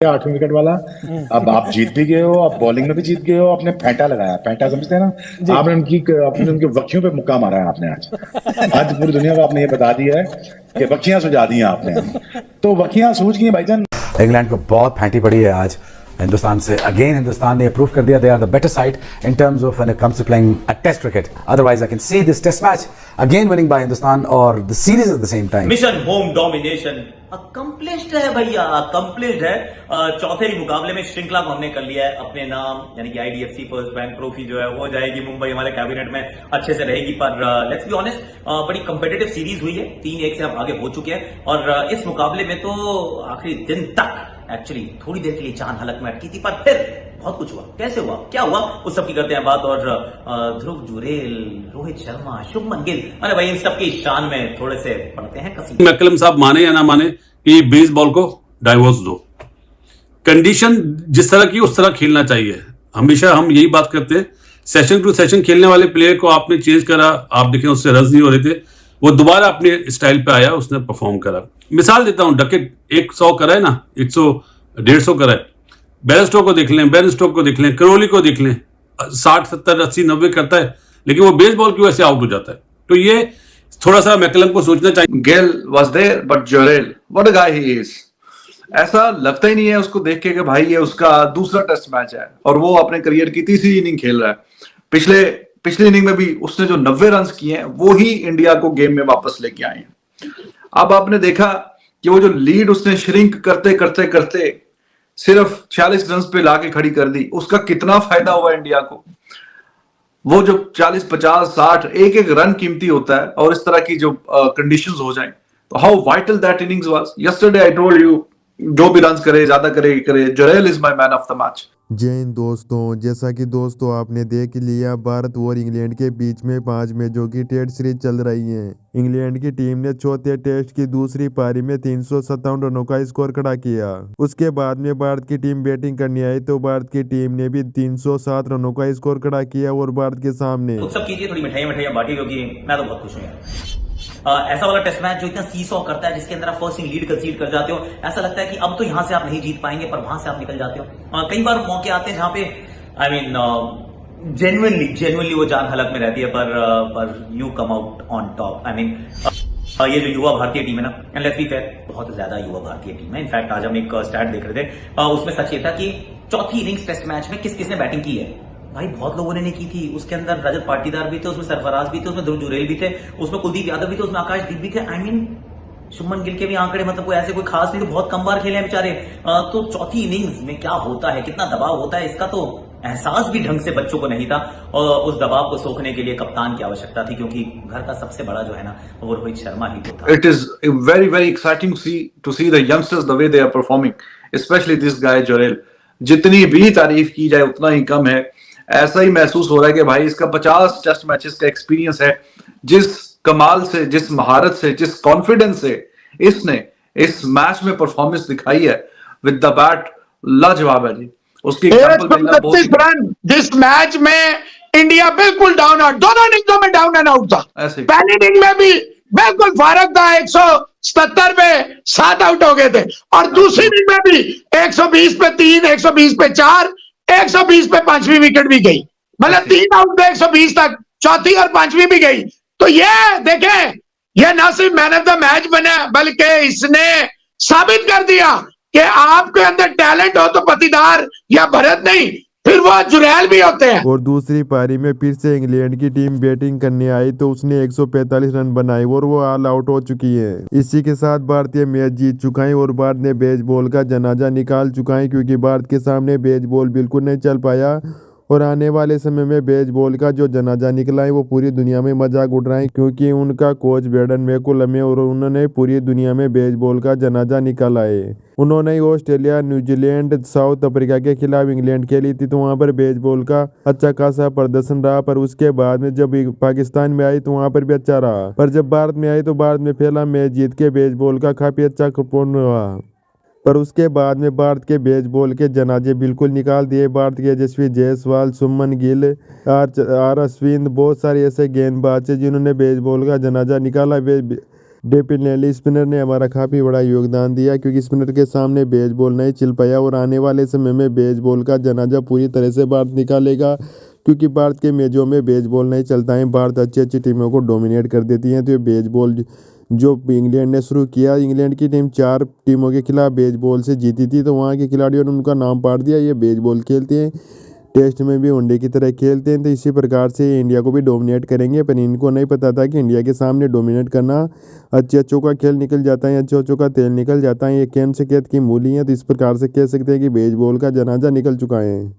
8वें wicket वाला। अब आप जीत भी गए हो, आप बॉलिंग में भी जीत गए हो, आपने फेंटा लगाया। फेंटा समझते हैं ना? आपने उनके वक्कियों पे मुक्का मारा है आपने आज पूरी दुनिया को आपने ये बता दिया है कि वक्कियां सुझा दी हैं आपने। तो वक्कियां सूझ गई भाईजान। इंग्लैंड को बहुत फेंटी पड़ी है आज हिंदुस्तान से। अगेन हिंदुस्तान ने प्रूव कर दिया they are the better side in terms of when it comes to playing a test cricket. Otherwise I can see this test match again winning by Hindustan और the series at the same time. Mission home domination accomplished है भैया, accomplished है। चौथे ही मुकाबले में श्रृंखला को हमने कर लिया है अपने नाम, यानी कि आईडीएफसी फर्स्ट बैंक ट्रॉफी जो है वो जाएगी मुंबई, हमारे कैबिनेट में अच्छे से रहेगी। पर लेट्स बी ऑनेस्ट, बड़ी कंपेटिटिव सीरीज हुई है, 3-1 से हम आगे हो चुके हैं। और इस मुकाबले में तो आखिरी दिन तक एक्चुअली थोड़ी देर के लिए जान हलक में अटकी थी, पर फिर बहुत कुछ हुआ। कैसे हुआ, क्या हुआ, उस सब की करते हैं बात। और ध्रुव जुरेल, रोहित शर्मा, शुभमन गिल, अरे भाई इन सब की शान में थोड़े से पढ़ते हैं कसी। मैकलम साहब माने या ना माने कि बेसबॉल को डाइवोर्स दो, कंडीशन जिस तरह की उस तरह खेलना चाहिए। हमेशा हम यही बात करते हैं, सेशन टू सेशन खेलने वाले प्लेयर को आपने चेंज करा, आप देखें उससे रन नहीं हो रहे थे, वो दोबारा अपने स्टाइल पे आया, उसने परफॉर्म करा। मिसाल देता हूं, डकेट 100 करा है ना, 100 150 करा है। बेरस्टो को देख लें, बेन स्टोक को देख लें, करोली को देख लें, 60 70 80 90 करता है, लेकिन वो बेसबॉल की वजह से आउट हो जाता है। तो ये थोड़ा सा मैकलम को सोचना चाहिए। Gill was there but Jurel, what a guy he is. ऐसा लगता ही नहीं है उसको देख के कि भाई ये उसका दूसरा टेस्ट मैच है और वो अपने करियर की तीसरी इनिंग खेल रहा है। पिछली इनिंग में भी उसने जो 90 रन किए हैं वो ही इंडिया को गेम में वापस लेके आए हैं। अब आपने देखा कि वो जो लीड उसने श्रिंक करते करते करते सिर्फ 46 रन पे लाके खड़ी कर दी, उसका कितना फायदा हुआ इंडिया को। वो जो 40 50 60 एक एक रन कीमती होता है, और इस तरह की जो कंडीशंस हो जाएं, तो how vital that innings was. Yesterday I told you, जो भी रन करे, ज्यादा करे, Jurel is my man of the match. जय हिंद दोस्तों, जैसा कि दोस्तों आपने देख लिया, भारत और इंग्लैंड के बीच में 5 मैचों की टेस्ट सीरीज चल रही है। इंग्लैंड की टीम ने चौथे टेस्ट की दूसरी पारी में 357 रनों का स्कोर खड़ा किया। उसके बाद में भारत की टीम बैटिंग करने आई तो भारत की टीम ने भी 307 रनों का स्कोर खड़ा किया और भारत के सामने सब कीजिए, थोड़ी मिठाइयां बांटी, क्योंकि मैं तो बहुत खुश हूँ। ऐसा वाला टेस्ट मैच जो इतना सीसॉ करता है, जिसके अंदर आप फर्स्ट इनिंग लीड कंसीड कर जाते हो, ऐसा लगता है कि अब तो यहां से आप नहीं जीत पाएंगे, पर वहां से आप निकल जाते हो। कई बार मौके आते हैं जहां पे आई मीन जेन्युइनली वो जान हलक में रहती है, पर you come out on top. I mean ये जो युवा भारतीय टीम है ना, एंड लेट्स बी फेयर, बहुत ज्यादा युवा भारतीय टीम है। इनफैक्ट आज हम एक स्टैट देख रहे थे, उसमें सच ये था कि चौथी इनिंग्स टेस्ट मैच में किसने बैटिंग की है। भाई बहुत लोगों ने नहीं की थी। उसके अंदर रजत पाटीदार भी थे, उसमें सरफराज भी थे, उसमें ध्रुव जुरेल भी थे, उसमें कुलदीप यादव भी थे, उसमें आकाशदीप भी थे। आई मीन शुभमन गिल के भी आंकड़े मतलब कोई ऐसे कोई खास नहीं, तो बहुत कम बार खेले हैं बेचारे। तो चौथी इनिंग्स में क्या होता है, कितना दबाव होता है, इसका तो एहसास भी ढंग से बच्चों को नहीं था। और उस दबाव को सोखने के लिए कप्तान की आवश्यकता थी, क्योंकि घर का सबसे बड़ा जो है ना वो रोहित शर्मा ही तो था। It is very very exciting to see the youngsters the way they are performing, specially this guy Jurel. जितनी भी तारीफ की जाए उतना ही कम है। ऐसा ही महसूस हो रहा है कि भाई इसका 50 टेस्ट मैचेस का एक्सपीरियंस है। जिस कमाल से, जिस महारत से, जिस कॉन्फिडेंस से इसने इस मैच में परफॉर्मेंस दिखाई है विद द बैट, लाजवाब है जी। उसकी रन जिस मैच में इंडिया बिल्कुल डाउन आउट, दोनों इनिंग्सों में डाउन एंड आउट था। पहली इनिंग में भी बिल्कुल फारक था, 177 पे 7 आउट हो गए थे, और दूसरी इनिंग में भी 120 पे 3, 120 पे 4, 120 पे 5वीं विकेट भी गई। मतलब 3 आउट पे 120 तक, चौथी और 5वीं भी गई। तो ये देखें, ये ना सिर्फ मैन ऑफ द मैच बना, बल्कि इसने साबित कर दिया कि आपके अंदर टैलेंट हो तो पतिदार या भरत नहीं, फिर वो जुरैल भी होते हैं। और दूसरी पारी में फिर से इंग्लैंड की टीम बैटिंग करने आई तो उसने 145 रन बनाए और वो ऑल आउट हो चुकी है। इसी के साथ भारतीय मैच जीत चुका है और भारत ने बेसबॉल का जनाजा निकाल चुका है, क्योंकि भारत के सामने बेसबॉल बिल्कुल नहीं चल पाया। और आने वाले समय में बेसबॉल का जो जनाजा निकला है वो पूरी दुनिया में मजाक उड़ रहा है, क्योंकि उनका कोच ब्रेंडन मैकुलम है और उन्होंने पूरी दुनिया में बेसबॉल का जनाजा निकाला है। उन्होंने ऑस्ट्रेलिया, न्यूजीलैंड, साउथ अफ्रीका के खिलाफ इंग्लैंड खेली थी, तो वहाँ पर बेसबॉल का अच्छा खासा प्रदर्शन रहा। पर उसके बाद में जब पाकिस्तान में आई तो वहाँ पर भी अच्छा रहा, पर जब भारत में आई तो भारत में पहला मैच जीत के बेसबॉल का काफी अच्छा पूर्ण हुआ। पर उसके बाद में भारत के बेसबॉल के जनाजे बिल्कुल निकाल दिए। भारत के यशस्वी जायसवाल, शुभमन गिल, आर अश्विन, बहुत सारे ऐसे गेंदबाज हैं जिन्होंने बेसबॉल का जनाजा निकाला। डेफिनेटली स्पिनर ने हमारा काफ़ी बड़ा योगदान दिया, क्योंकि स्पिनर के सामने बेसबॉल नहीं चल पाया और आने वाले समय में बेसबॉल का जनाजा पूरी तरह से भारत निकालेगा, क्योंकि भारत के मैचों में बेसबॉल नहीं चलता है। भारत अच्छी अच्छी टीमों को डोमिनेट कर देती है। तो ये बेसबॉल जो इंग्लैंड ने शुरू किया, इंग्लैंड की टीम 4 टीमों के खिलाफ बेसबॉल से जीती थी, तो वहाँ के खिलाड़ियों ने उनका नाम पाड़ दिया। ये बेसबॉल खेलते हैं, टेस्ट में भी वनडे की तरह खेलते हैं, तो इसी प्रकार से इंडिया को भी डोमिनेट करेंगे। पर इनको नहीं पता था कि इंडिया के सामने डोमिनेट करना अच्छे अच्छों का खेल निकल जाता है, अच्छे अच्छों का तेल निकल जाता है। ये कैन से कैद की मूली है, तो इस प्रकार से कह सकते हैं कि बेसबॉल का जनाजा निकल चुका है।